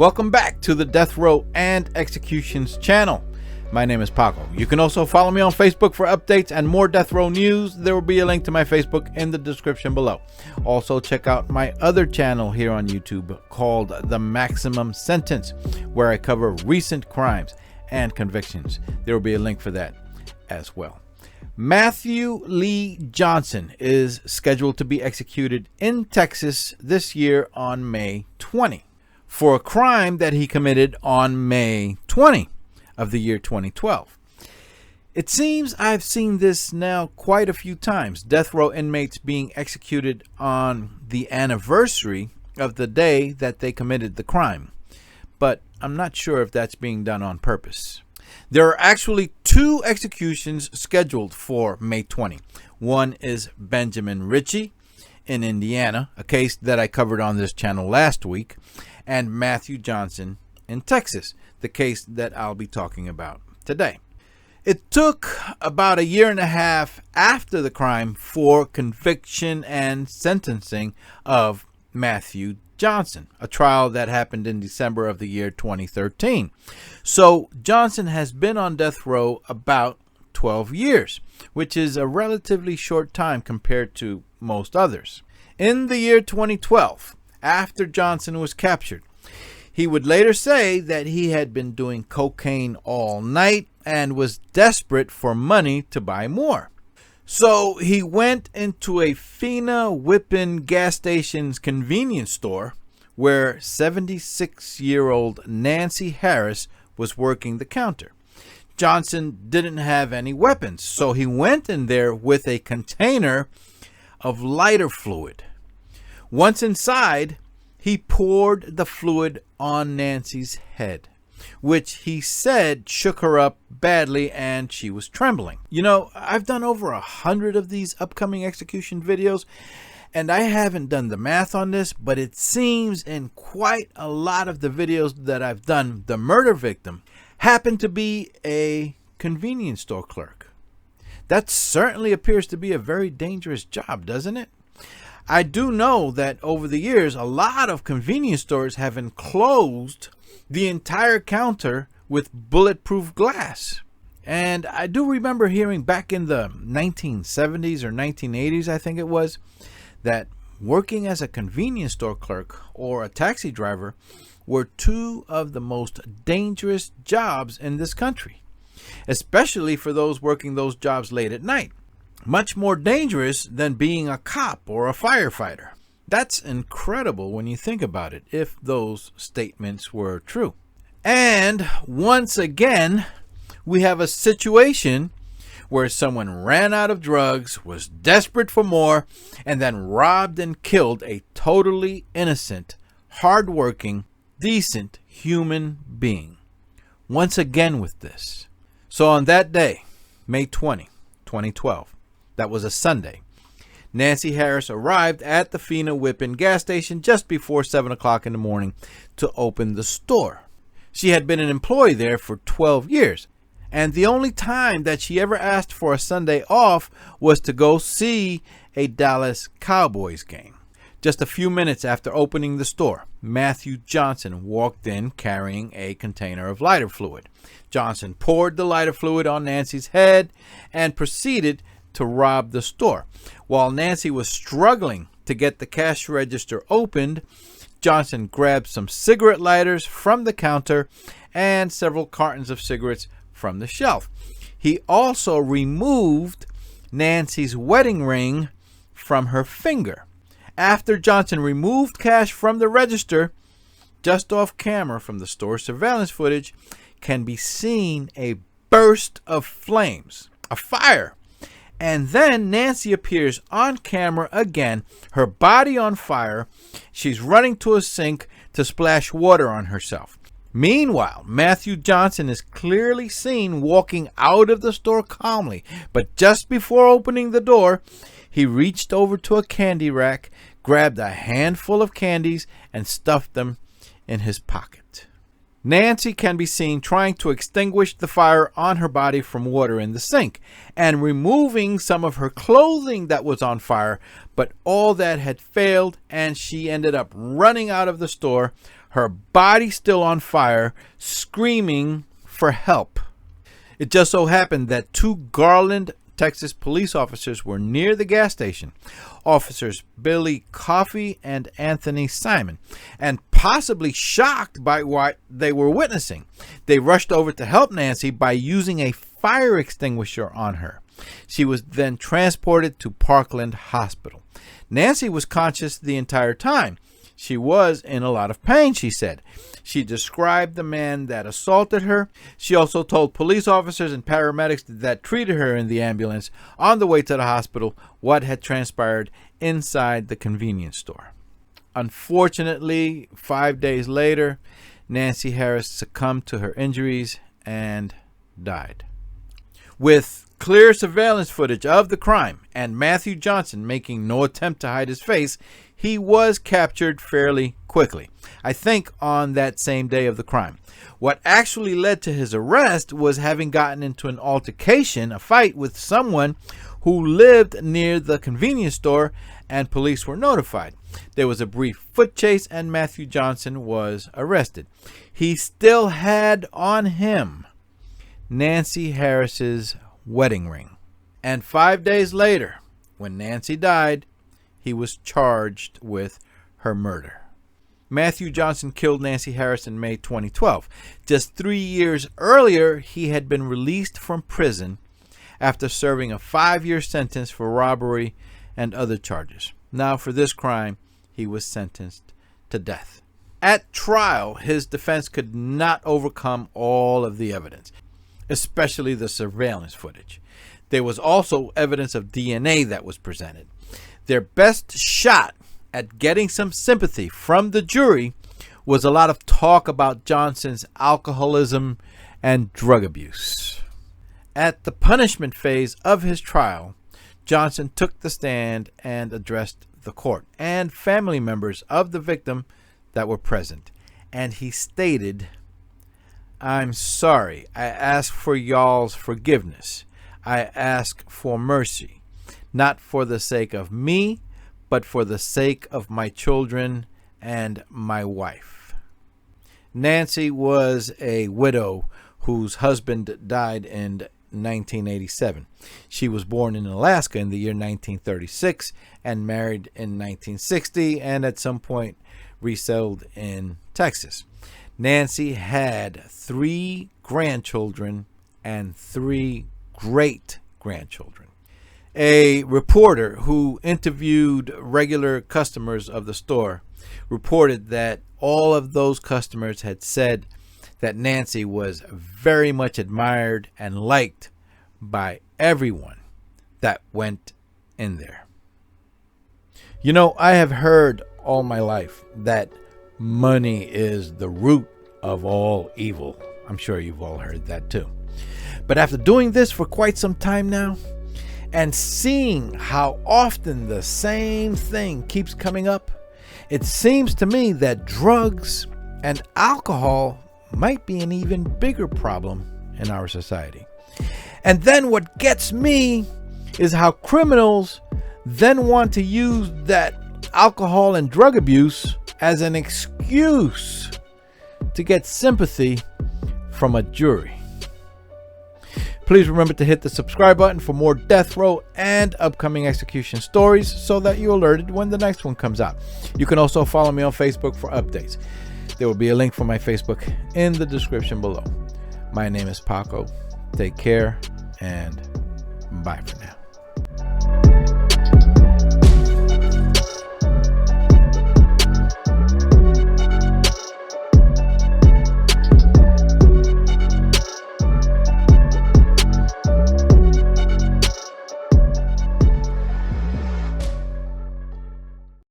Welcome back to the Death Row and Executions channel. My name is Paco. You can also follow me on Facebook for updates and more Death Row news. There will be a link to my Facebook in the description below. Also, check out my other channel here on YouTube called The Maximum Sentence, where I cover recent crimes and convictions. There will be a link for that as well. Matthew Lee Johnson is scheduled to be executed in Texas this year on May 20 for a crime that he committed on May 20 of the year 2012. It seems I've seen this now quite a few times, death row inmates being executed on the anniversary of the day that they committed the crime, but I'm not sure if that's being done on purpose. There are actually two executions scheduled for May 20. One is Benjamin Ritchie in Indiana, a case that I covered on this channel last week, and Matthew Johnson in Texas, the case that I'll be talking about today. It took about a year and a half after the crime for conviction and sentencing of Matthew Johnson, a trial that happened in December of the year 2013. So Johnson has been on death row about 12 years, which is a relatively short time compared to most others. In the year 2012, after Johnson was captured, he would later say that he had been doing cocaine all night and was desperate for money to buy more. So he went into a Fina Whippin gas station's convenience store where 76-year-old Nancy Harris was working the counter. Johnson didn't have any weapons, so he went in there with a container of lighter fluid. Once inside, he poured the fluid on Nancy's head, which he said shook her up badly and she was trembling. You know, I've done over 100 of these upcoming execution videos, and I haven't done the math on this, but it seems in quite a lot of the videos that I've done, the murder victim happened to be a convenience store clerk. That certainly appears to be a very dangerous job, doesn't it? I do know that over the years, a lot of convenience stores have enclosed the entire counter with bulletproof glass. And I do remember hearing back in the 1970s or 1980s, I think it was, that working as a convenience store clerk or a taxi driver were two of the most dangerous jobs in this country, especially for those working those jobs late at night. Much more dangerous than being a cop or a firefighter. That's incredible when you think about it, if those statements were true. And once again, we have a situation where someone ran out of drugs, was desperate for more, and then robbed and killed a totally innocent, hardworking, decent human being. Once again with this. So on that day, May 20, 2012, that was a Sunday, Nancy Harris arrived at the Fina Whippin gas station just before 7 o'clock in the morning to open the store. She had been an employee there for 12 years, and the only time that she ever asked for a Sunday off was to go see a Dallas Cowboys game. Just a few minutes after opening the store, Matthew Johnson walked in carrying a container of lighter fluid. Johnson poured the lighter fluid on Nancy's head and proceeded to rob the store. While Nancy was struggling to get the cash register opened, Johnson grabbed some cigarette lighters from the counter and several cartons of cigarettes from the shelf. He also removed Nancy's wedding ring from her finger. After Johnson removed cash from the register, just off camera from the store surveillance footage can be seen a burst of flames, a fire. And then Nancy appears on camera again, her body on fire. She's running to a sink to splash water on herself. Meanwhile, Matthew Johnson is clearly seen walking out of the store calmly, but just before opening the door, he reached over to a candy rack, grabbed a handful of candies, and stuffed them in his pocket. Nancy can be seen trying to extinguish the fire on her body from water in the sink and removing some of her clothing that was on fire, but all that had failed and she ended up running out of the store, her body still on fire, screaming for help. It just so happened that 2 Garland, Texas police officers were near the gas station, Officers Billy Coffey and Anthony Simon, and possibly shocked by what they were witnessing. They rushed over to help Nancy by using a fire extinguisher on her. She was then transported to Parkland Hospital. Nancy was conscious the entire time. She was in a lot of pain, she said. She described the man that assaulted her. She also told police officers and paramedics that treated her in the ambulance on the way to the hospital what had transpired inside the convenience store. Unfortunately, 5 days later, Nancy Harris succumbed to her injuries and died. With clear surveillance footage of the crime and Matthew Johnson making no attempt to hide his face, he was captured fairly quickly, I think on that same day of the crime. What actually led to his arrest was having gotten into an altercation, a fight with someone who lived near the convenience store, and police were notified. There was a brief foot chase and Matthew Johnson was arrested. He still had on him Nancy Harris's wedding ring. And 5 days later, when Nancy died, he was charged with her murder. Matthew Johnson killed Nancy Harris in May 2012. Just 3 years earlier, he had been released from prison after serving a 5-year sentence for robbery and other charges. Now, for this crime, he was sentenced to death. At trial, his defense could not overcome all of the evidence, especially the surveillance footage. There was also evidence of DNA that was presented. Their best shot at getting some sympathy from the jury was a lot of talk about Johnson's alcoholism and drug abuse. At the punishment phase of his trial, Johnson took the stand and addressed the court and family members of the victim that were present. And he stated, "I'm sorry. I ask for y'all's forgiveness. I ask for mercy, not for the sake of me, but for the sake of my children and my wife." Nancy was a widow whose husband died in 1987. She was born in Alaska in the year 1936 and married in 1960 and at some point resettled in Texas. Nancy had 3 grandchildren and 3 great-grandchildren. A reporter who interviewed regular customers of the store reported that all of those customers had said that Nancy was very much admired and liked by everyone that went in there. You know, I have heard all my life that money is the root of all evil. I'm sure you've all heard that too. But after doing this for quite some time now, and seeing how often the same thing keeps coming up, it seems to me that drugs and alcohol might be an even bigger problem in our society. And then what gets me is how criminals then want to use that alcohol and drug abuse as an excuse to get sympathy from a jury. Please remember to hit the subscribe button for more death row and upcoming execution stories so that you're alerted when the next one comes out. You can also follow me on Facebook for updates. There will be a link for my Facebook in the description below. My name is Paco. Take care and bye for now.